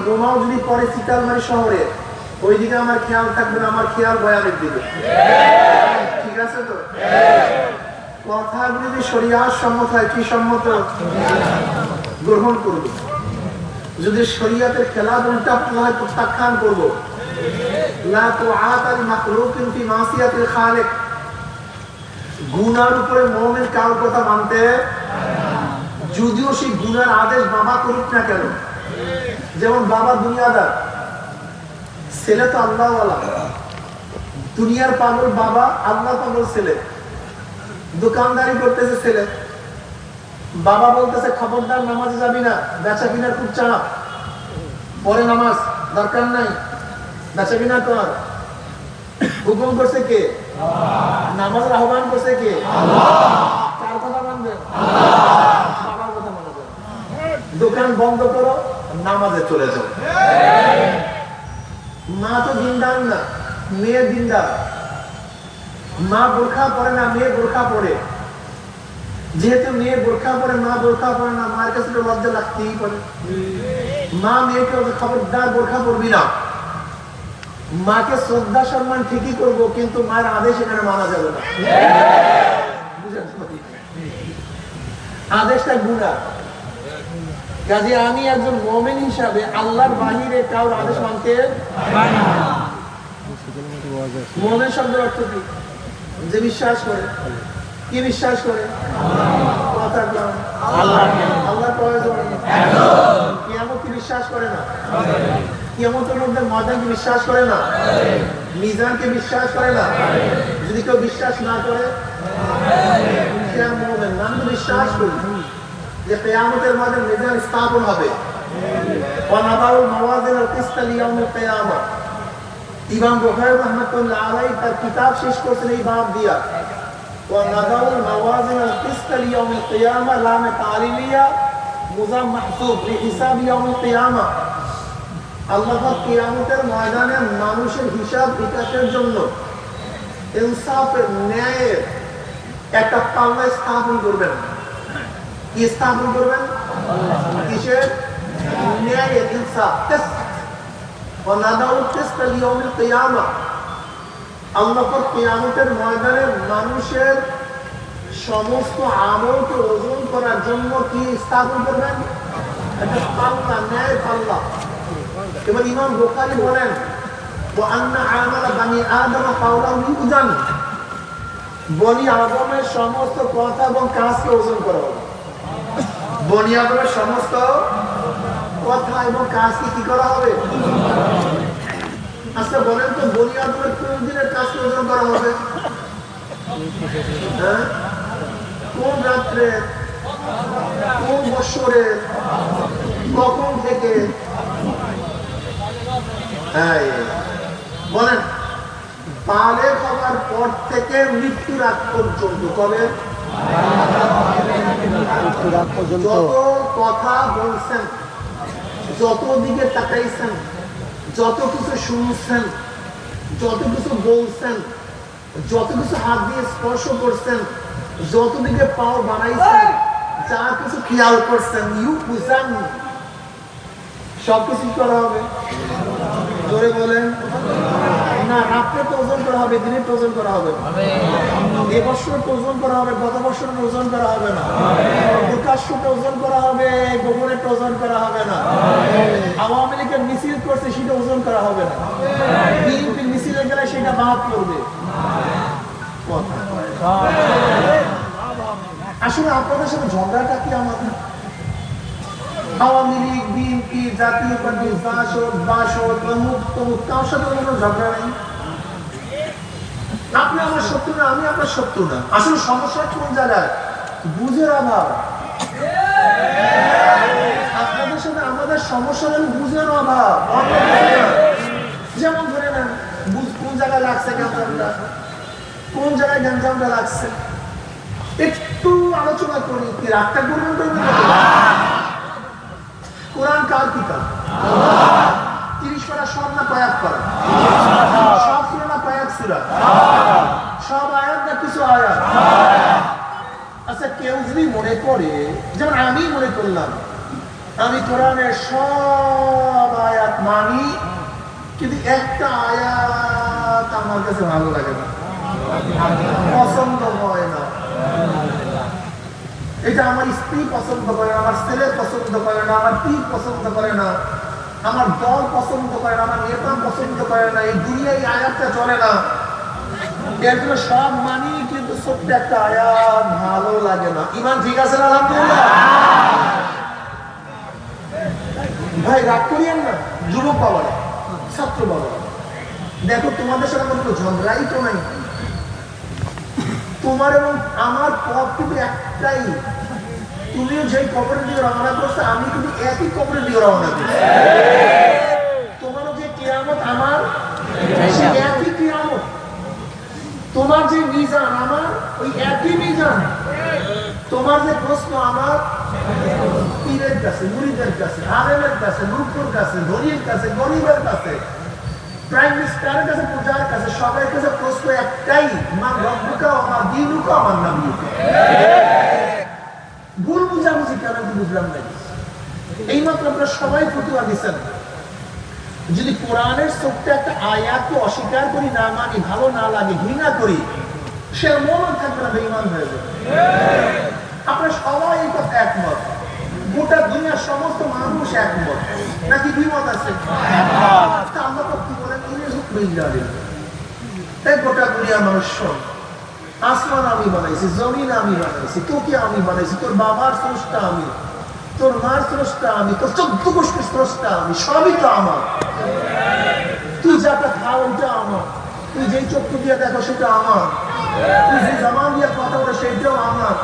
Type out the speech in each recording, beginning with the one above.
বোমাও যদি পরে চিতালমারি শহরে, ওইদিকে আমার খেয়াল থাকবে না, আমার খেয়াল বয়ানের দিকে। ঠিক আছে তো? কথাগুলি যদি শরিয়াত সম্মত হয়, কি সম্মত? গ্রহণ করব। যদি শরিয়াতের খেলাফ উল্টা হয় প্রত্যাখ্যান করব। লা তুআতা লিমাখলুকিন ফি মাসিয়াতিল খালিক। গুনার উপরে মুমিন কারোর কথা মানতে, যদিও সেই গুনার আদেশ বাবা করুক না কেন। যেমন বাবা দুনিয়াদার, ছেলে তো আল্লাহওয়ালা। দুনিয়ার পাগল বাবা, আল্লাহ পাগল ছেলে। দোকানদারি করতেছে ছেলে, বাবা বলতেছে খবরদার নামাজে যাবি না, বেচা কিনার খুব চাপ, পরে নামাজ দরকার নাই, বেচা কিনা কর। হুকুম করছে কে? নামাজের আহ্বান করছে কে? কার কথা মানবে? বাবার কথা মানবে। দোকান বন্ধ করো, নামাজে চলে যাও। মা তো দিনদার না, মেয়ে দিনদার। মা বোরখা পরে না, মেয়ে বোরখা পরে। যেহেতু মেয়ে বোরখা পরে, মা বোরখা পরে না, মায়ের কাছে তো লজ্জা লাগতেই পারে। মা মেয়েকে খবরদার বোরখা পরবি না। মাকে শ্রদ্ধা সম্মান ঠিকই করবো, কিন্তু মায়ের আদেশ এখানে মানা যাবে না। আদেশটা গুনাহ। কাজে আমি একজন মুমিন হিসাবে আল্লাহর বাহিরে কারোর আদেশ মানতে পারি না। মুমিন শব্দের অর্থ কি? যে বিশ্বাস করে। কি বিশ্বাস করে? আল্লাহর প্রয়োজন। কিয়ামতকে বিশ্বাস করে না? কিয়ামতের মধ্যে ময়দানকে বিশ্বাস করে না? মিজানকে বিশ্বাস করে না? যদি কেউ বিশ্বাস না করে, সে মুমিন না। আমি বিশ্বাস করি যে কিয়ামতের মধ্যে মিজান স্থাপন হবে। ওয়া নাদাউল মাওয়াজিনাল কিসতা লিয়াউমিল কিয়ামা। ইমাম বুখারী রাহমাতুল্লাহ আলাইহি তার কিতাব শেষ করেছেন এই বাব দিয়া। ওয়া নাদাউল মাওয়াজিনাল কিসতা লিয়াউমিল কিয়ামা লাম তাআলিলিয়া মুজাম মাহসুব লিহিসাব ইয়াউমিল কিয়ামা। আল্লাহ পাক কিয়ামতের ময়দানে মানুষের হিসাব বিকাশের জন্য ইনসাফের, ন্যায়ের একটা পাল্লা স্থাপন করবেন। কি স্থাপন করবেন? কিসের? ন্যায়ের, ইনসাফ। ওয়া নাদাউল কিসতা লিয়াউমিল কিয়ামা। আল্লাহ পাক কিয়ামতের ময়দানে মানুষের সমস্ত আমলকে ওজন করার জন্য কি স্থাপন করবেন? একটা পাল্লা, ন্যায় পাল্লা। এবার ইমাম বুখারী বলেন ওয়া আন্না আমালা বানি আদম কাওলাহু ইউজান। বনি আদমের সমস্ত কথা এবং কাজকে ওজন করা হবে। বনি আদমের সমস্ত কথা এবং কাজকে কি করা হবে? আচ্ছা বলেন তো, বনি আদমের কোন দিনের কাজকে ওজন করা হবে? হ্যাঁ, কোন রাত্রে, কোন বছরে, কখন থেকে? বলেন, বালেগ হওয়ার পর থেকে মৃত্যুর আগ পর্যন্ত। কবে? যত কথা বলছেন, যত দিকে তাকাইছেন, যত কিছু শুনছেন, যত কিছু বলছেন, যত কিছু হাত দিয়ে স্পর্শ করছেন, যত দিকে পাও বানাইছেন, যা কিছু খেয়াল করছেন, ইউ বুঝান, সবকিছু করা হবে। জোরে বলেন না। রাত্রে ওজন করা হবে, দিনে ওজন করা হবে। এ বছর ওজন করা হবে, গত বছর ওজন করা হবে না। প্রকাশ্যে ওজন করা হবে, গোপনে ওজন করা হবে না। আওয়ামী লীগের মিছিল করছে, সেটা ওজন করা হবে না। বিএনপির মিছিলে গেলে সেটা বাদ করবে। আসলে আপনাদের সাথে ঝগড়াটা কি আমাদের? আওয়ামী লীগ, বিএনপি, জাতীয় পার্টি, জাসদ, বাসদ, অমুক তমুক, কার সাথে কোনো ঝগড়া নেই। আপনি আমার শত্রু না, আমি আপনার শত্রু না। আসলে সমস্যা কোন জায়গায়? বুঝের অভাব। আপনাদের সাথে আমাদের সমস্যা হল বুঝের অভাব। যেমন ধরে নেন, কোন জায়গায় লাগছে গ্যাঞ্জামটা, কোন জায়গায় গ্যাঞ্জামটা লাগছে, একটু আলোচনা করি। কি রাগটা করবেন? কোরআন কার কিতাব? 30 পারা সব না কয়েক পারা? সব সূরা না কয়েক সূরা? সব আয়াত না কিছু আয়াত? আচ্ছা, কেউ যদি মনে করে, যেমন আমি মনে করলাম আমি কোরআনের সব আয়াত কিন্তু একটা আয়াত আমার কাছে ভালো লাগে না, পছন্দ হয় না। এটা আমার স্ত্রী পছন্দ করে না, আমার ছেলে পছন্দ করে না, আমার পীর পছন্দ করে না, আমার দল পছন্দ করে না, আমার নেতা পছন্দ করে না, এই দুনিয়ায় আয়াতটা চলে না। এর জন্য সব মানি, কিন্তু ছোট্ট একটা আয়াত ভালো লাগে না। ইমান ঠিক আছে না? আলহামদুলিল্লাহ। ভাই রাগ করিয়েন না, যুবক বাবারা, ছাত্র বাবারা, দেখো তোমাদের সাথে কোনো ঝগড়াই তো নাই। তোমার এবং আমার পথ কিন্তু একটাই। তুমিও যেই কবরের দিকে রওনা করছো, আমি কিন্তু একই কবরের দিকে রওনা করছি। তোমারও যে কিয়ামত আমার একই কিয়ামত, তোমার যে মিজান আমার ওই একই মিজান, তোমার যে প্রশ্ন আমার পীরের কাছে, মুরিদের কাছে, আলেমের কাছে, মূর্খর কাছে, ধনীর কাছে, গরিবের কাছে, প্রাইম মিনিস্টারের কাছে, পূজার কাছে, সবার কাছে প্রশ্ন একটাই, মান রব্বুকা ওয়া মা দীনুকা ওয়া মান নাবিয়ুকা। ভুল বুঝাবুঝি কেন বুঝলাম না। এইমাত্র আপনারা সবাই ফতোয়া দিচ্ছেন, যদি কোরআনের ছোট্ট একটা আয়াতকে অস্বীকার করি, না মানি, ভালো না লাগে, ঘৃণা করি, সে মন থাকবে না, বেঈমান হয়ে যাবে। আপনারা সবাই এই কথা একমত, গোটা দুনিয়ার সমস্ত মানুষ একমত, নাকি দ্বিমত আছে? আল্লাহ কি বলেন? তাই গোটা দুনিয়ার মানুষ শোন, আসমান আমি বানাইছি, জমিন আমি বানাইছি, তোকে আমি বানাইছি, তোর বাবার স্রষ্টা আমি, তোর মার স্রষ্টা আমি, তোর 14 গোষ্ঠীর স্রষ্টা আমি, সবই তো আমার। তুই যাটা খাও ওটা আমার, তুই যেই চক্ষু দিয়ে দেখো সেটা আমার, তুই যে জবান দিয়ে কথা বলে সেটাও আমার,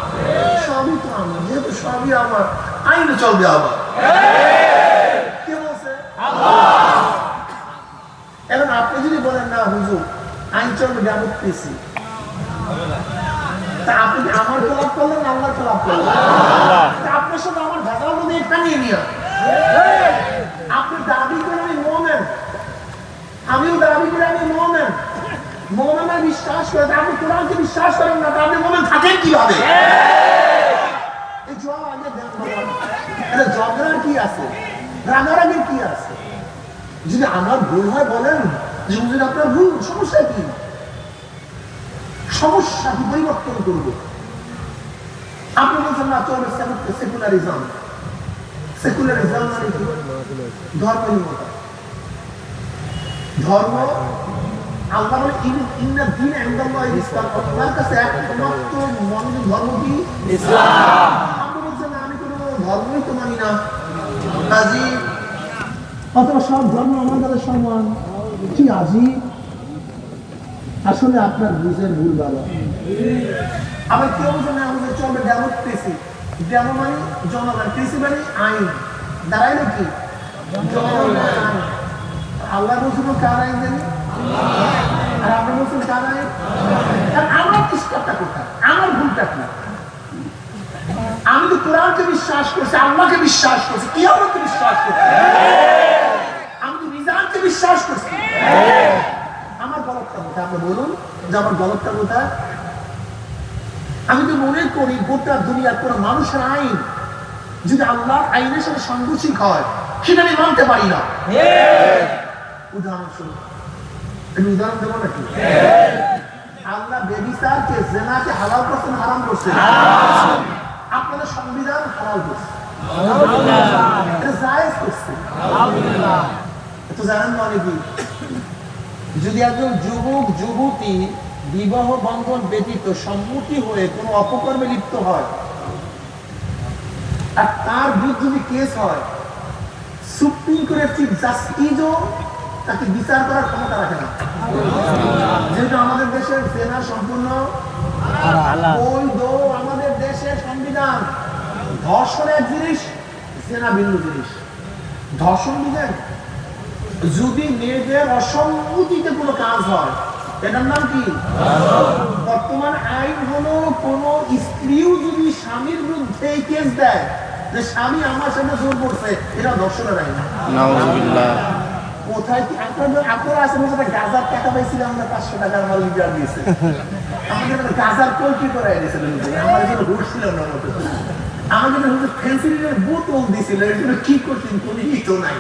সবই তো আমার। যেহেতু সবই আমার, আইন চলবে আমার। কে বলছে? এখন আপনি যদি বলেন না হুজুর আইন চলবে ডেমোক্রেসি, তা আপনি আমার খেলাপ করলেন, আল্লাহর খেলাপ করলেন। আপনার সাথে আমার ভেজাল মধ্যে এটা নিয়ে নিয়ে আপনি দাবি করে আমি মুমিন, আমিও দাবি করে আমি মুমিন, মুমিনের বিশ্বাস করে, আপনি কোরআনকে বিশ্বাস করেন না, আপনি মুমিন থাকেন কিভাবে? এই জবাব আগে দেন বাবা। এটা ঝগড়ার কি আছে, রাগারাগির কি আছে? যদি আমার ভুল হয় বলেন যে হুজুর আপনার ভুল, সমস্যা কি? সমস্যা কি পরিবর্তন করবো? আপনি বলছেন না চলবে সেকুলারিজম। সেকুলারিজম মানে কি? ধর্মহীনতা। ধর্ম আল্লাহ বলে ইন্না দীন ইনদাল্লাহি ইসলাম, আল্লাহর কাছে একমাত্র মনোনীত ধর্ম কি? ইসলাম। আপনি বলছেন না আমি কোনো ধর্মই তো মানি না, আজীব, অথবা সব ধর্ম আমার কাছে সমান, কি আজীব। আসলে আপনার বুঝের ভুল বাবা। আবার কেউ বলছেন আমাদের চলবে ডেমোক্রেসি। ডেমো মানে জনগণ, কৃষি মানে আইন, দাঁড়াইল কি? জনগণ আইন। আল্লাহ বলছিল কার আইন জানি, আর আপনি বলছেন কার আইন। আমার চেষ্টাটা কোথায়, আমার ভুলটা কি? আমি তো কোরআনকে বিশ্বাস করছি, আল্লাহকে বিশ্বাস করছি, কিয়ামতকে বিশ্বাস করছি, আমি তো মিজানকে বিশ্বাস করছি। আমার গলতটা কোথায়? আপনি বলুন যে আমার গলতটা কোথায়? আমি তো মনে করি গোটা দুনিয়ার কোন মানুষের আইন যদি আল্লাহর আইনের সাথে সাংঘর্ষিক হয়, সেটা আমি মানতে পারি না। উদাহরণস্বরূপ আমি উদাহরণ দেবো নাকি? আল্লাহ বেবিচারকে, জিনাকে হালাল করছেন, হারাম করছেন। আপনাদের সংবিধান হালাল করছে, এটা জায়েজ করছে। তো জানেন মানে কি? যদি একজন যুবক যুবতী বিবাহ বন্ধন ব্যতীত সম্মতি হয়ে কোনো অপকর্মে লিপ্ত হয়, আর তার বিরুদ্ধে যদি কেস হয়, সুপ্রিম কোর্টের চিফ জাস্টিসও তাকে বিচার করার ক্ষমতা রাখে না। যেহেতু আমাদের দেশের সেনা সম্পূর্ণ বৈধ, আমাদের দেশের সংবিধান। ধর্ষণ এক জিনিস, সেনা ভিন্ন জিনিস। ধর্ষণ বুঝেন? যদি মেয়েদের অসম্মতিতে কোনো কাজ হয়, এটার নাম কি? বর্তমান আইন হলো কোন স্ত্রীও যদি স্বামীর বিরুদ্ধে কেস দেয় যে স্বামী আমার সাথে জোর করছে, এটা ধর্ষণের আইন। কোথায় কি আপনারা আসেন? গাজার টাকা পাইছিলাম আমরা, 500 টাকার মাল লিটার দিয়েছে আমাদের গাজার পোল্ট্রি করে এনেছিলেন, আমার জন্য ঘুরছিল না মতো, আমাদের ফেন্সিলের বোতল দিয়েছিল, এর জন্য কি করছেন কোনো তো নাই।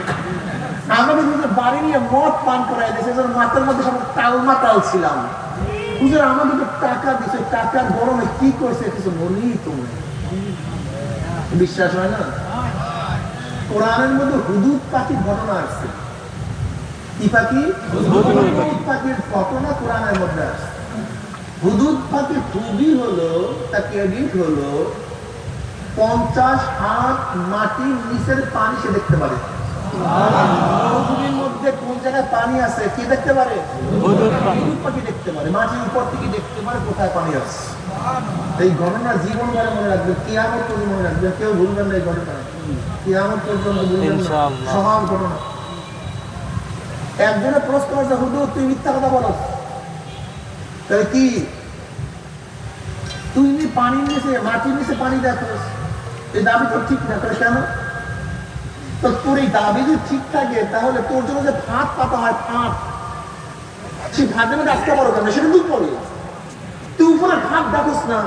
আমাদের হুজুর বাড়ি নিয়ে মদ পান করাই দিয়েছে, মাথার মধ্যে সব টালমাটাল ছিলাম। হুজুর আমাদের তো টাকা দিচ্ছে, টাকার গরমে কি করছে কিছু বলি তুমি, বিশ্বাস হয় না? কোরআনের মধ্যে হুদুদ পাখির ঘটনা আসছে। কি পাখি? হুদুদ পাখির ঘটনা কোরআনের মধ্যে আসছে। হুদুদ পাখির খুবই হলো, তার ক্রেডিট হলো 50 হাত মাটির নিচের পানি সে দেখতে পারে। পৃথিবীর মধ্যে কোন জায়গায় পানি আছে কে দেখতে পারে? হুদুদ পাখি দেখতে পারে। মাটির উপর থেকে দেখতে পারে কোথায় পানি আছে। এই ঘটনা জীবন ভরে মনে রাখবে, কিয়ামত পর্যন্ত মনে রাখবে, কেউ ভুলবেন না এই ঘটনা, কিয়ামত পর্যন্ত ভুলবেন না, সমান ঘটনা। একজনের প্রশ্ন আছে, হুদুদ তুই মিথ্যা কথা বলো, তাহলে কি তুই পানির নিচে মাটির নিচে পানি দেখো, এই দাবি তো ঠিক না, তাহলে কেন? তো তোর এই দাবি যদি ঠিক থাকে তাহলে তোর জন্য যে ফাঁদ পাতা হয়, ফাঁদ, সেই ফাঁদের মধ্যে আটকে পারো কেন? সেটা তুই পড়ে তুই উপরে ফাঁদ দেখোস না,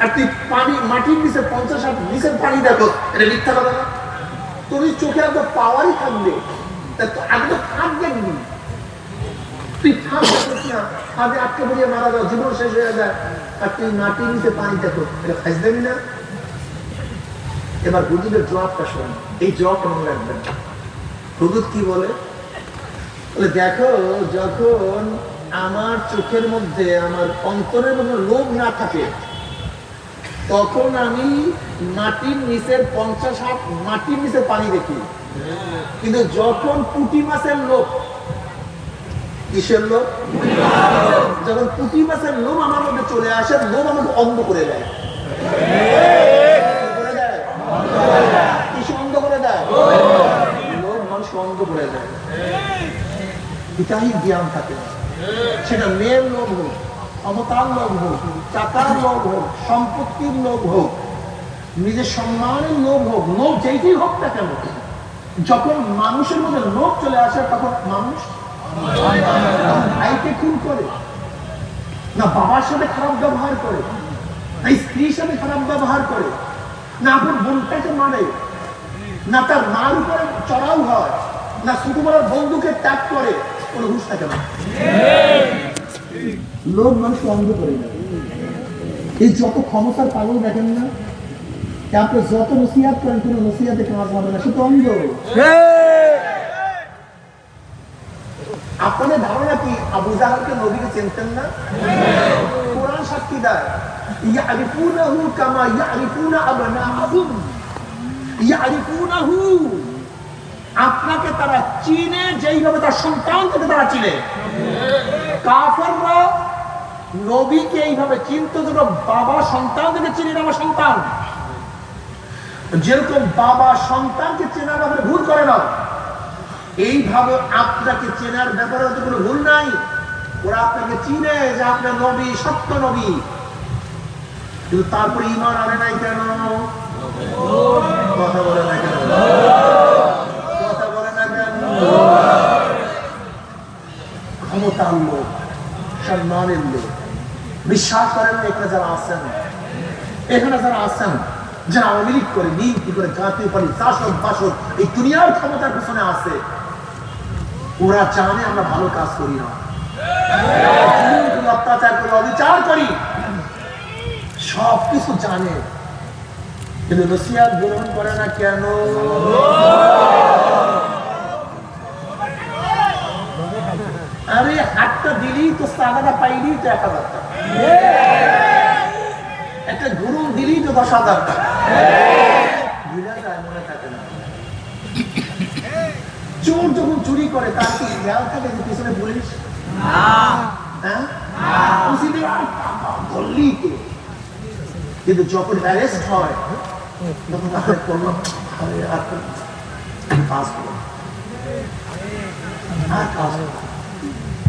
আর তুই পানি মাটির নিচে 50 হাত নিচের পানি দেখো, এটা মিথ্যা কথা না? তোর চোখে একদম পাওয়ারই থাকবে, আগে তো ফাঁদ দেখবি, তুই ফাঁদ দেখোস না, ফাঁদে আটকে পড়িয়ে মারা যাও, জীবন শেষ হয়ে যায়, আর তুই মাটির নিচে পানি দেখো, এটা ফাঁস দেবি না? এবার হুজুরের জবাবটা শোন, এই জবাবটা মনে রাখবেন। হুজুর কি বলে? দেখো, যখন আমার চোখের মধ্যে আমার অন্তরের মধ্যে লোভ না থাকে তখন আমি মাটির নিচের 50 হাত মাটির নিচে পানি দেখি, কিন্তু যখন পুঁটি মাছের লোভ, কিসের লোভ? যখন পুঁটি মাছের লোভ আমার মধ্যে চলে আসে, লোভ আমাকে অন্ধ করে দেয়। কিছু অন্ধ করে দেয়, লোভ মানুষকে অন্ধ করে দেয়। এটাই জ্ঞান থাকে না, সেটা মেয়ের লোভ হোক, ক্ষমতার লোভ হোক, টাকার লোভ হোক, সম্পত্তির লোভ হোক, নিজের সম্মানের লোভ হোক, লোভ যেইটাই হোক না কেন, যখন মানুষের মধ্যে লোভ চলে আসে তখন মানুষ ভাইকে খুন করে, না বাবার সাথে খারাপ ব্যবহার করে, না স্ত্রীর সাথে খারাপ ব্যবহার করে, না আপনার বোনটাকে মারে, না তার মার উপরে চড়াও হয়, না ছোট বড় বন্ধুকে ত্যাগ করে, কোনো হুঁশ থাকে না। লোভ মানুষকে অন্ধ করে না। এই যত ক্ষমতার পাগল দেখেন না, আপনি যত নসিহাত করেন কোনো নসিহাতে কাজ হবে না, সে তো অন্ধ। আপনাদের ধারণা কি আবু জাহালকে নবীকে চিনতেন না? কোরআন সাক্ষী দেয়, ইয়ারিফুনাহু কামা ইয়ারিফুনা আবনাআহুম, ইয়ারিফুনাহু, আপনাকে তারা চিনে যেইভাবে তার সন্তানকে তারা চিনে। কাফেররা নবীকে এইভাবে চিনতো যে বাবা সন্তানকে চিনে, আমার সন্তান, যেরকম বাবা সন্তানকে চেনার ব্যাপারে ভুল করে না, এইভাবে আপনাকে চেনার ব্যাপারে তো কোনো ভুল নাই। ওরা আপনাকে চিনে যে আপনার নবী সত্য নবী, কিন্তু তারপরে ঈমান আনে নাই কেন? কথা বলে না কেন? কথা বলে না কেন? ক্ষমতার লোক, সম্মানের লোক, বিশ্বাস করেন না। এখানে যারা আছেন, এখানে যারা আছেন, যারা আওয়ামী লীগ করে, বিএনপি করে, জাতীয় পার্টি, শাসক বাসক, এই দুনিয়ার ক্ষমতার পিছনে আছে, ওরা জানে আমরা ভালো কাজ করি না, অত্যাচার করি, অবিচার করি, সবকিছু জানে, কিন্তু নসিহত গ্রহণ করে না কেন? আরে হাতটা দিলি তো চাঁদাটা পাইলি তো 1000 টাকা, একটা গরু দিলি তো 10,000 টাকা, মনে থাকে না। চোর যখন চুরি করে তার কি খেয়াল থাকে যে পিছনে পুলিশ? কিন্তু যখন অ্যারেস্ট হয় তখন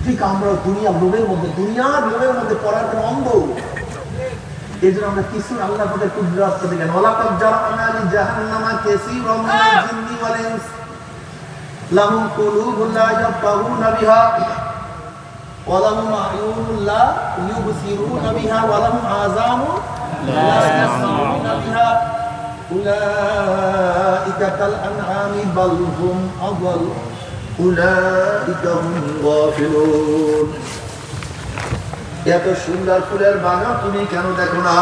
ঠিক আমরা দুনিয়ার লোভের মধ্যে পড়ার জন্য অন্ধ। এই জন্য আমরা কিছু আল্লাহ তাদের কুদরত দেখেন, ওয়ালাকাদ জারা'না লিজাহান্নামা কাসীরাম মিনাল জিন্নি ওয়াল ইনস লাহুম কুলুবুন লা ইয়াফকাহুনা বিহা ওয়া লাহুম আ'য়ুনুন লা ইউবসিরুনা বিহা ওয়া লাহুম আযানুন লা ইয়াসমাউনা বিহা উলাইকা কাল আনআমি বাল হুম আযাল উলাইকা হুম গাফিলুন। এত সুন্দর ফুলের বাগান তুমি কেন দেখো না?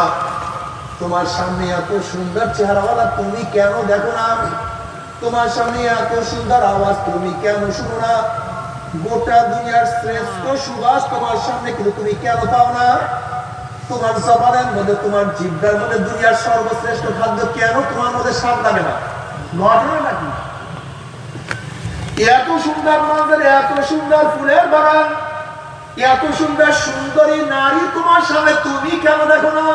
তোমার সামনে এত সুন্দর চেহারাওয়ালা তুমি কেন দেখো না? তোমার সামনে এত সুন্দর আওয়াজ তুমি কেন শুনো না? গোটা দুনিয়ার শ্রেষ্ঠ সুবাস তোমার সামনে, কিন্তু তুমি কেন পাও না? তোমার জবানের মধ্যে, তোমার জিহ্বার মধ্যে দুনিয়ার সর্বশ্রেষ্ঠ খাদ্য কেন তোমার মধ্যে স্বাদ লাগে না? ঘটনা নাকি? এত সুন্দর মানুষের, এত সুন্দর ফুলের বাগান, এত সুন্দর সুন্দরী নারী তোমার সামনে, তুমি কেন দেখো না?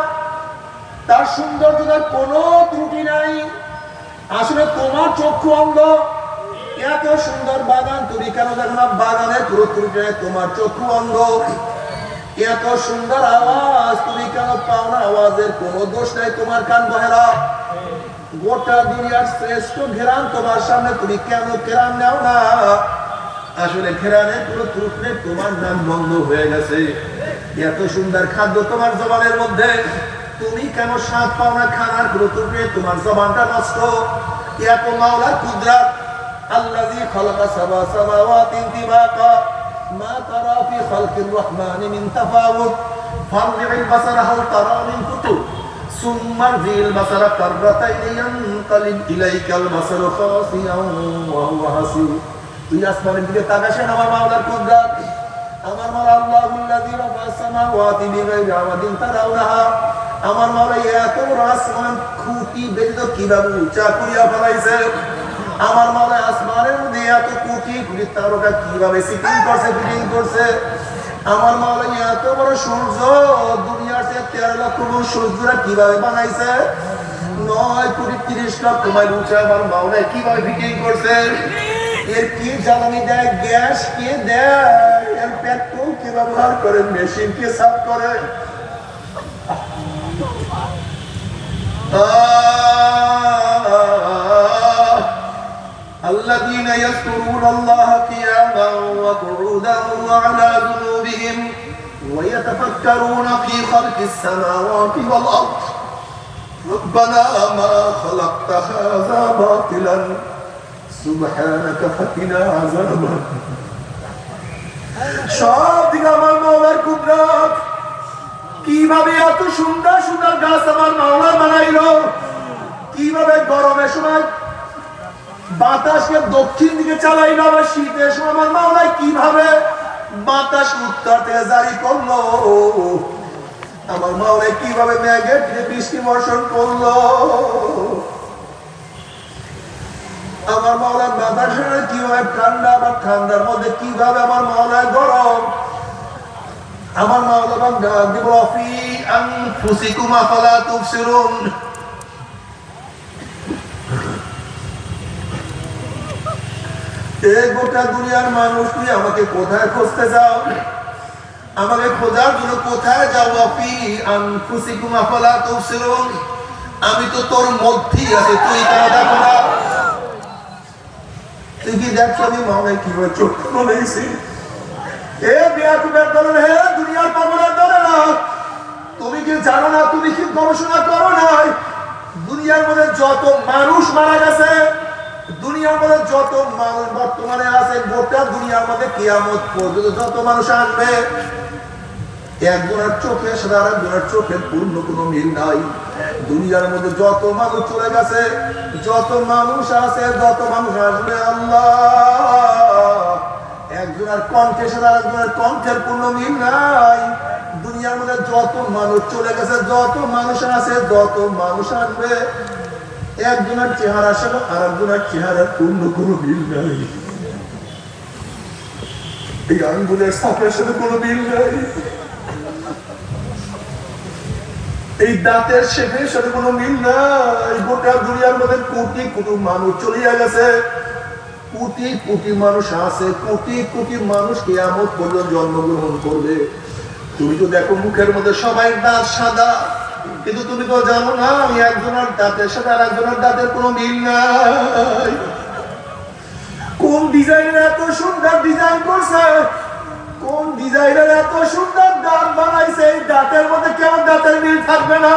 তার সৌন্দর্যতার কোনো ত্রুটি নাই। আসলে তোমার চক্ষু অন্ধ। এত সুন্দর বাগান তুমি কেন দেখো না? বাগানের পুরো ত্রুটি নাই, তোমার চক্ষু অন্ধ। এত সুন্দর আওয়াজ তুমি কেন পাও না? আওয়াজের কোনো দোষ নাই, তোমার কান বহেরা। গোটা দুনিয়ার শ্রেষ্ঠ ঘেরান তোমার সামনে, তুমি কেন ঘেরান নাও না? আসলে ঘেরানের পুরো ত্রুটি নেই, তোমার নাম বন্ধ হয়ে গেছে। এত সুন্দর খাদ্য তোমার জবানের মধ্যে, তুমি কেন স্বাদ পাও না? খানার পুরো ত্রুটি নেই, তোমার জবানটা নষ্ট। এত মাওলার কুদরত, আল্লাযী খালাকা সাবা সামাওয়াতিন তিবাকা মা তারা ফি খালকির রহমানি মিন তাফাউত ফারজি'ল বাসারা হাল তারা মিন ফুতুর সুম্মা রজি'ল বাসারা কাররাতাইন ইয়ানকালিব ইলাইকাল বাসারু খাসিয়ান ওয়া হুয়া হাসিব। তুই আসমানের দিকে তাকাসেন, আমার মাওলার কুদরত, আমার মাওলা আল্লাহুল্লাযী রাফা'আস সামাওয়াতি বিগাইরি আমাদিন তারাউনাহা। আমার মাওলা এত বড় আসমান খুঁটি বেঁধে কিভাবে উঁচা করিয়া ফেলাইছে। আমার মাওলা আসমানের মধ্যে এত কোটি কোটি তারকা কিভাবে সিটিং করছে, ফিটিং করছে। আমার মাওলা এত বড় সূর্য, দুনিয়ার চেয়ে 13 লক্ষ গুণ সূর্যরা কিভাবে বানাইছে। 9 কোটি 30 লক্ষ মাইল উঁচা আমার মাওলা কিভাবে ফিটিং করছে। এর কি জ্বালানি দেয়, গ্যাস কে দেয়, এর পেট্রোল কে ব্যবহার করে, মেশিন কে সাফ করে। الذين يذكرون الله قياما وقعودا وعلى جنوبهم ويتفكرون في خلق السماوات والأرض ربنا ما خلقت هذا باطلا سبحانك فقنا عذاب সব দিকে আমার মাওলার কুদরত। কিভাবে এত সুন্দর সুন্দর গাছ আমার মাওলা বানাইলো, কিভাবে গরমের সময় বাতাসকে দক্ষিণ দিকে চালাইলো, আবার শীতের সময় আমার মাওলা কিভাবে বাতাস উত্তর থেকে জারি করলো। আমার মাওলা কিভাবে মেঘের দিকে বৃষ্টি বর্ষণ করলো। আমার মাওলার বাতাসের কিভাবে ঠান্ডা, আবার ঠান্ডার মধ্যে কিভাবে আমার মাওলার গরম। আমার মাওলা বান্দা দিবরা ফি আনফুসিকুম আফালা তুবসিরুন। এই গোটা দুনিয়ার মানুষ, তুই আমাকে কোথায় খুঁজতে যাও? আমাকে খোঁজার জন্য কোথায় যাও? ফি আনফুসিকুম আফালা তুবসিরুন। আমি তো তোর মধ্যেই আছি, তুই কেন দেখো না? তুই কি দেখছো আমি মাওলা কিভাবে চোখ খুলেছি? এ বিয়াকুবের দলের, হে দুনিয়ার পাগলের দলেরা, তুমি কি জানো না? তুমি কি গবেষণা করো নাই? দুনিয়ার মধ্যে যত মানুষ মারা গেছে, দুনিয়ার মধ্যে যত মানুষ বর্তমানে আছে, গোটা দুনিয়ার মধ্যে কিয়ামত পর্যন্ত যত মানুষ আসবে, একজনের চোখের সাথে আরেকজনের চোখের পূর্ণ কোনো মিল নাই। দুনিয়ার মধ্যে যত মানুষ চলে গেছে, যত মানুষ আছে, যত মানুষ আসবে, আল্লাহ একজনের কণ্ঠের সাথে আরেকজনের কণ্ঠের পূর্ণ মিল নাই। দুনিয়ার মধ্যে যত মানুষ চলে গেছে, যত মানুষ আছে, যত মানুষ আসবে, একজনের চেহারার সাথে আরেকজনের চেহারার পূর্ণ কোনো মিল নাই। এই আঙ্গুলের ছাপের সাথে কোনো মিল নাই, এই দাঁতের শেপের সাথে কোনো মিল নাই। গোটা দুনিয়ার মধ্যে কোটি কোটি মানুষ চলিয়া গেছে, কোটি কোটি মানুষ আছে, কোটি কোটি মানুষ কিয়ামত পর্যন্ত জন্মগ্রহণ করবে। তুমি তো দেখো মুখের মধ্যে সবাই দাঁত সাদা, কিন্তু তুমি তো জানো না আমি একজনের দাঁতের সাথে আর একজনের দাঁতের কোনো মিল নাই। কোন ডিজাইনার এত সুন্দর ডিজাইন করছে, কোন ডিজাইনার এত সুন্দর দাঁত বানাইছে, এই দাঁতের মধ্যে কেমন দাঁতের মিল থাকবে না?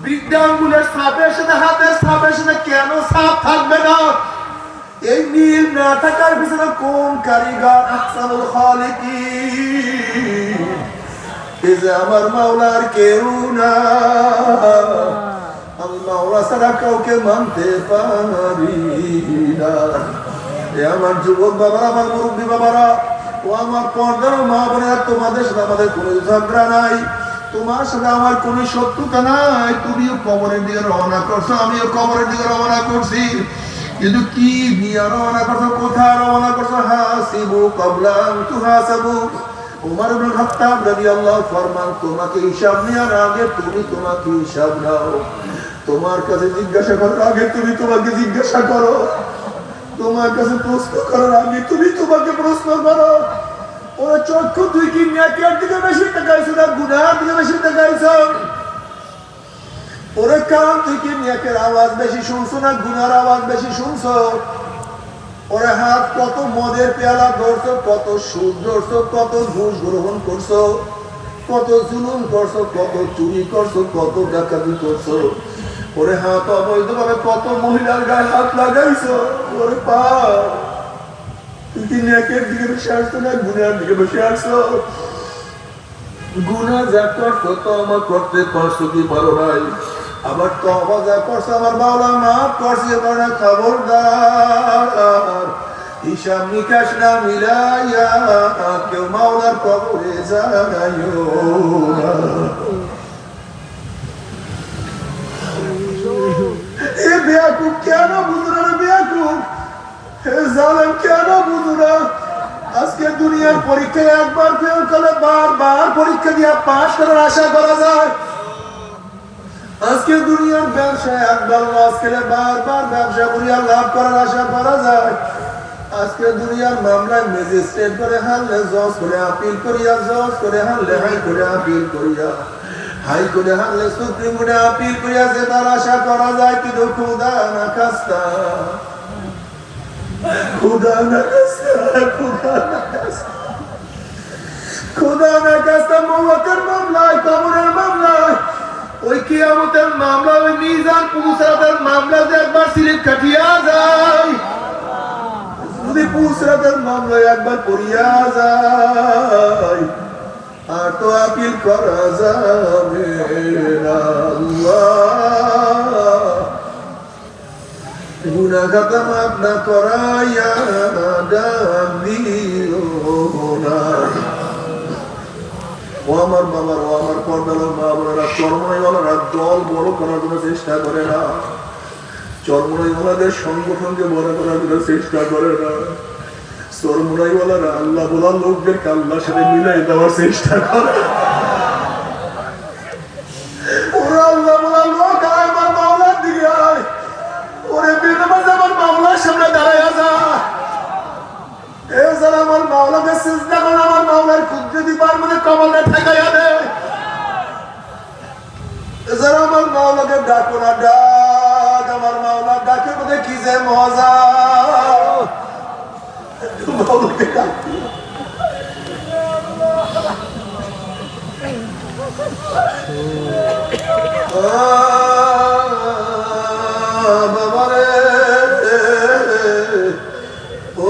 বৃদ্ধ আঙ্গুলের ছাপের সাথে হাতের ছাপের সাথে কেন ছাপ থাকবে না? এই মিল না থাকার পিছনে কোন কারিগর আহসানুল খালিকিন? এই যে আমার মাওলার কেউ না, আমি মাওলা ছাড়া কাউকে মানতে পারি না। আমার যুবক বাবারা, আমার মুরব্বী বাবারা, ও আমার পর্দার মা বোনেরা, তোমাদের সাথে আমাদের কোনো ঝগড়া নাই, তোমার সাথে আমার কোনো শত্রুতা নাই। তুমিও কবরের দিকে রওনা করছো, আমিও কবরের দিকে রওনা করছি, কিন্তু কি নিয়ে রওনা করছো, কোথায় রওনা করছো? হাসিবু ক্বাবলা আন তুহাসাবু। ওমর ইবনে খাত্তাব রাদিয়াল্লাহু ফরমান, তোমাকে হিসাব নেওয়ার আগে তুমি তোমাকে হিসাব নাও। তোমার কাছে জিজ্ঞাসা করার আগে তুমি তোমাকে জিজ্ঞাসা করো। তোমার কাছে প্রশ্ন করার আগে তুমি তোমাকে প্রশ্ন করো। ওরা চক্ষু তুই কি নেকের দিকে বেশি তাকাইছো না গুনার দিকে বেশি তাকাইছো? ওরে কান তুই কি নেকের আওয়াজ বেশি শুনছো না গুনার আওয়াজ বেশি শুনছো? ওরে হাত কত মদের পেয়ালা ধরছো, কত সুদ ধরছো, কত ঘুষ গ্রহণ করছো, কত জুলুম করছো, কত চুরি করছো, কত ডাকাতি করছো? ওরে হাত অবৈধভাবে কত মহিলার গায়ে হাত লাগাইছো? ওরে পা তুই কি নেকের দিকে বসে আসছো না গুনার দিকে বসে আসছো? গুনাহ যা করছো তওবা করতে পারছো কি পারো নাই? আবার তওবা যা করছো আমার মাওলা মাফ করছে না। খবরদার হিসাব নিকাশ না মিলাইয়া কেউ মাওলার কবরে যাইও না। এ বেয়াকুব কেন বুঝো না রে বেয়াকুব? হে জালেম কেন বুঝো না? আজকে দুনিয়ার পরীক্ষায় একবার ফেল করলে বারবার পরীক্ষা দিয়ে পাস করার আশা করা যায়। আজকে দুনিয়ার ব্যবসায় একবার লস খেলে বারবার ব্যবসা করিয়া লাভ করার আশা করা যায়। আজকে দুনিয়ার মামলায় ম্যাজিস্ট্রেট করে হারলে জজ করে আপিল করিয়া, জজ করে হারলে হাই করে আপিল করিয়া, হাই করে হারলে সুপ্রিম কোর্টে আপিল করিয়া জেতার আশা করা যায়। কিন্তু খুদা না খাস্তা, খুদা না খাস্তা, খুদা না খাস্তা, খুদা না খাস্তা মওতের মামলায়, কবরের মামলায়, ওই কিয়ামতের মামলা, ওই মিজান পুরুষরাতের মামলা যে একবার সিলিপ কাটিয়া যায়, যদি পুরুষরাতের মামলায় একবার পড়িয়া যায় আর তো আপিল করা যাবে না। গুনাহ খাতা মাফ না করাইয়া ডাক দিও না। ও আমার বাবার, ও আমার পর্দার মা বোনেরা, চরমনাইওয়ালারা দল বড় করার জন্য চেষ্টা করে না, চরমনাইওয়ালাদের সংগঠনকে বড় করার জন্য চেষ্টা করে না, চরমনাইওয়ালারা আল্লাহ বলা লোকদেরকে আল্লাহর সাথে মিলাই দেওয়ার চেষ্টা করে। ওরা আল্লাহ বলা লোক আমার মাওলার দিকে আয়, ওরে বেনামাজ আমার মাওলার সামনে দাঁড়ায় যা। যারা আমার মাওলাকে সিজদা করে আমার মাওলার কুদরতি পার মধ্যে কমলে ঠেকাইয়া দেয়। যারা আমার মাওলাকে ডাকো না, ডাক আমার মাওলার ডাকের মধ্যে কি যে মজা। মাওলাকে ডাক বাবারে, ও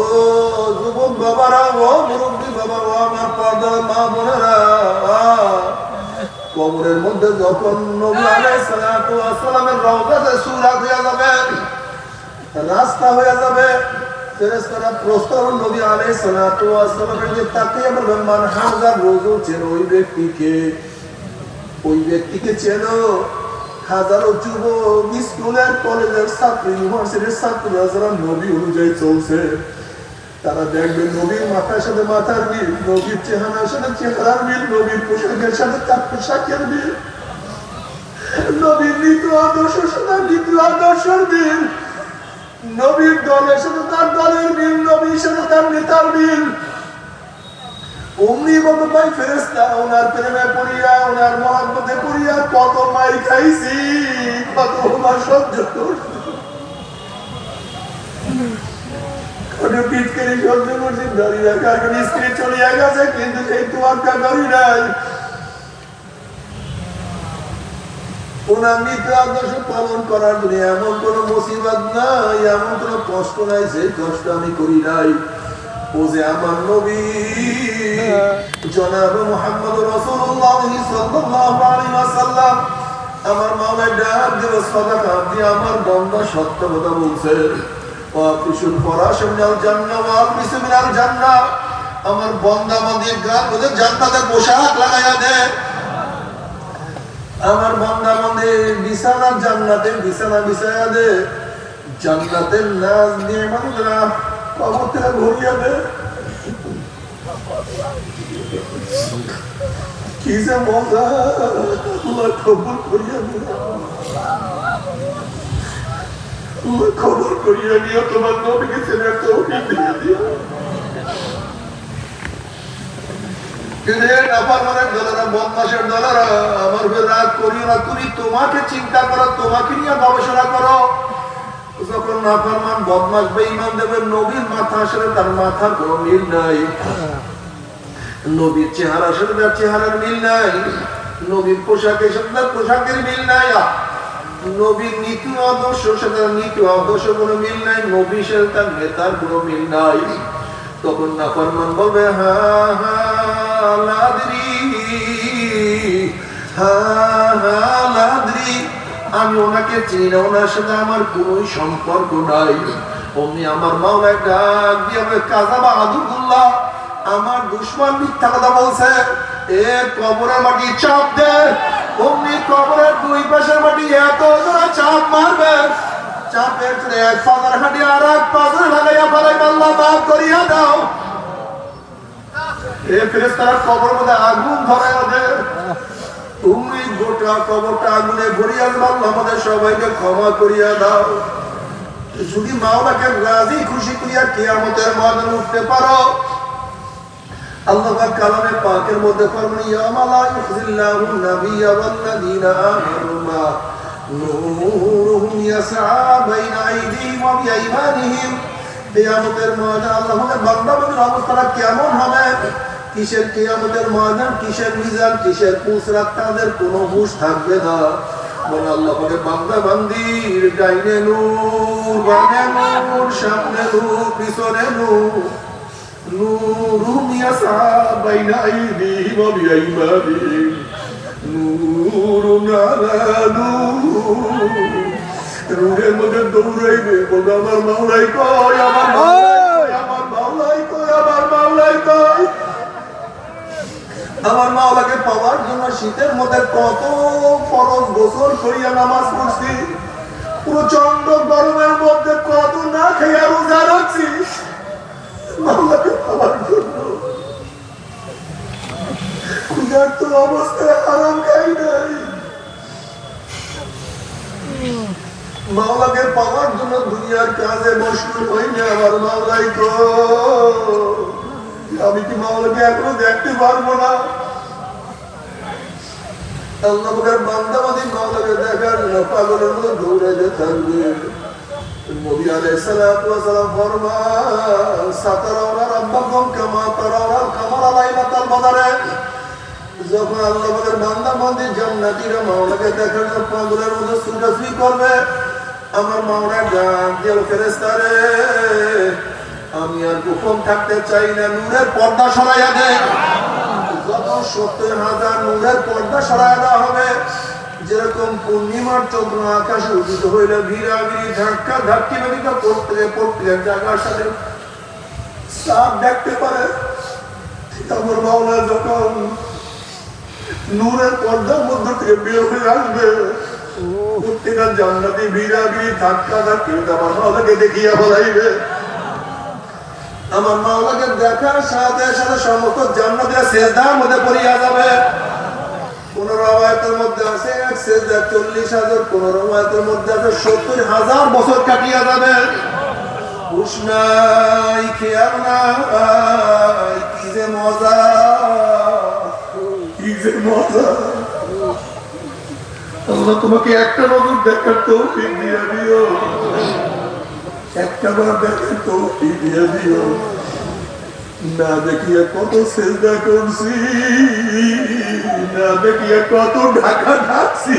যুবক বাবারা, ও মুরব্বী বাবা, ও আমার পর্দার মা বোনেরা, কবরের মধ্যে যখন নবী আলাইহিস সালাতু ওয়াস সালামের রওজাতে সুরাত হয়ে যাবে, রাস্তা হয়ে যাবে, ফেরেশতারা প্রস্তাব নবী আলাইহিস সালাতু ওয়াস সালামের দিকে তাকিয়ে বলবেন, মান হাযার রজুল, চেনো ওই ব্যক্তিকে, ওই ব্যক্তিকে চেনো? হাজারো যুবক, স্কুলের কলেজের ছাত্র, ইউনিভার্সিটির ছাত্ররা যারা নবী অনুযায়ী চলছে, তারা দেখবে নবীর মাথার সাথে মাথার মিল, নবীর চেহারার সাথে চেহারার মিল, নবীর পোশাকের সাথে তার পোশাকের মিল, নবীর নীতি আদর্শের সাথে নীতি আদর্শের মিল, নবীর দলের সাথে তার দলের মিল, নবীর সাথে তার নেতার মিল। অমনি বলতে ভাই ফেরেশতা, ওনার প্রেমে পড়িয়া, ওনার মহব্বতে পড়িয়া কত মাই খাইছি, কত মার সহ্য করছি, কত পিটকারি সহ্য করছি, দাঁড়িয়ে রাখা স্ত্রী চলিয়া গেছে, কিন্তু সেই তোয়াক্কা করি নাই। ওনার নীতি আদর্শ পালন করার জন্য এমন কোন মুসিবত নাই, এমন কোন কষ্ট নাই যে কষ্ট আমি করি নাই। ও যে আমার নবী জনাব মুহাম্মদ রাসূলুল্লাহ সাল্লাল্লাহু আলাইহি ওয়াসাল্লাম আমার মাওলা ডাক দিয়ে সাদাকা দিয়ে আমার বান্দা সত্য কথা বলছে। ওয়াফিসুল ফরাশ মিনাল জান্নাহ ওয়াফিসু মিনাল জান্নাহ, আমার বান্দা আমাদের গান ওদের জান্নাতের পোশাক লাগায়া দেয়। আমার বান্দা আমাদের বিছানা জান্নাতের বিছানা বিছায়া দে, জান্নাতের নাজ দিয়ে বান্দা কবর থেকে ঘুরিয়ে দে। কি যে মজা, আল্লাহ কবুল করিয়া দিও, আল্লাহ কবুল করিয়া দিও, তোমার নবীকে ছেলের তৌফিক দিয়ে দিও। তোমাকে চিন্তা করো, তোমাকে নিয়ে গবেষণা করো। যখন নাফরমান বদমাশ বেঈমান দেবে নবীর মাথা আসলে তার মাথার কোনো মিল নাই, নবীর চেহারা সাথে তার চেহারার মিল নাই, নবীর পোশাকের সাথে তার পোশাকের মিল নাই, নবীর নীতি আদর্শ সাথে তার নীতি আদর্শ কোনো মিল নাই, নবীর সাথে তার নেতার কোনো মিল নাই। তখন নাফরমান বলবে হা হা লাদরি, হা হা লাদরি, আমি ওনাকে চিনি না, ওনার সাথে আমার কোন সম্পর্ক নাই। অমনি আমার মাওলায় ডাক দিয়ে কাযাবা আদুল্লাহ, আমার দুশমন মিথ্যা কথা বলছে, এ কবরের মাটি চাপ দে। অমনি কবরের দুই পাশের মাটি এত জোরে চাপ মারবে, চাপের চলে এক পাজার হাঁটি আর এক পাজার লাগাইয়া ফেলাই, আল্লাহ মাফ করিয়া দাও। এ ফেরেশতারা কবর মধ্যে আগুন ধরায় ওদের, তুমি গোটা কবরটা আগুনে ভরিয়া দাও, আমাদের সবাইকে ক্ষমা করিয়া দাও। যদি মাওলাকে রাজি খুশি করিয়া কিয়ামতের ময়দানে উঠতে পারো, আল্লাহ পাক কালামে পাকের মধ্যে ফরমান ইয়ামা লা ইউখিল্লাহু নাবিয়্যা ওয়াল্লাযীনা আমানু মা নূরুহুম ইয়াসআ বাইনা আইদিহিম ওয়া বিআইমানিহিম। কিয়ামতের ময়দানে আল্লাহ পাকের বান্দাদের অবস্থাটা কেমন হবে, কিসের কিয়ামতের ময়দান, কিসের মিজান, কিসের পুসরাত, তাদের কোনো হুঁশ থাকবে না। বলে আল্লাহ পাকের বান্দা বান্দির ডাইনে নূর, বামে নূর, সামনে নূর, পিছনে নূর, নূরুম ইয়াসআ বাইনা আইদিহিম ওয়া বিআইমানিহিম, নূরুন আলা নূর। নূরের মধ্যে দৌড়াইবে, বলবে আমার মাওলাই কই, আমার মাওলাই, আমার মাওলাই কই, আমার মাওলাই কই। আমার মাওলাকে পাওয়ার জন্য শীতের মধ্যে কত ফরজ গোসল করিয়া নামাজ পড়ছি, প্রচন্ড গরমের মধ্যে কত না খাইয়া রোজা রাখছি মাওলাকে পাওয়ার জন্য। ক্ষুধার্ত অবস্থায় আরাম খাই নাই, মাওলাকে পাওয়ার জন্য দুনিয়ার কাজে মশগুল হই না। আমার মাওলাই কই, আমি কি মাওলাকে এখনো দেখতে পারবো না? আল্লাহ পাকের বান্দা বান্দী মাওলাকে দেখার জন্য পাগলের মতো দৌড়াইতে থাকবে। নবী আলাইহিস সালাতু ওয়াস সালাম ফরমান সাতারাউনা রাব্বাকুম কামা তারাউনাল কামারা লাইলাতাল বদরে। যখন আল্লাহ পাকের বান্দা বান্দী জান্নাতীরা মাওলাকে দেখার জন্য পাগলের মতো ছুটাছুটি করবে, আমার মাওলা ডাক দিয়ে ফেরেশতারে আমি আর গোপন থাকতে চাই না, নূরের পর্দা সরাইয়া দে। যত ৭০,০০০ নূরের পর্দা সরাইয়া দেওয়া হবে, যেরকম পূর্ণিমার চন্দ্র আকাশে উদিত হইলে ভিড়াভিড়ি ধাক্কা ধাক্কি বেরিত করতে প্রত্যেক জায়গার সাথে সাপ দেখতে পারে, আমার মাওলা যখন নূরের পর্দার মধ্য থেকে বের হয়ে আসবে, প্রত্যেকটা জান্নাতি ভিড়াভিড়ি ধাক্কা ধাক্কি আমার মাওলাকে দেখিয়া বলাইবে। আমার মাওলাকে দেখার সাথে সাথে সমস্ত জান্নাতীরা সিজদার মধ্যে পড়িয়া যাবে। কোন রওয়ায়াতের মধ্যে আছে এক সিজদা ৪০,০০০, কোন রওয়ায়াতের মধ্যে আছে ৭০,০০০ বছর কাটিয়া যাবে। হুশ নাই, খেয়াল নাই, কি যে মজা, কি যে মজা। আল্লাহ তোমাকে একটা নজর দেখার তৌফিক দিয়ে দিও, একটা বার দেখার তৌফিক দিয়ে দিও। না দেখিয়া কত সেজদা করছি, না দেখিয়া কত ঢাকা ঢাকছি।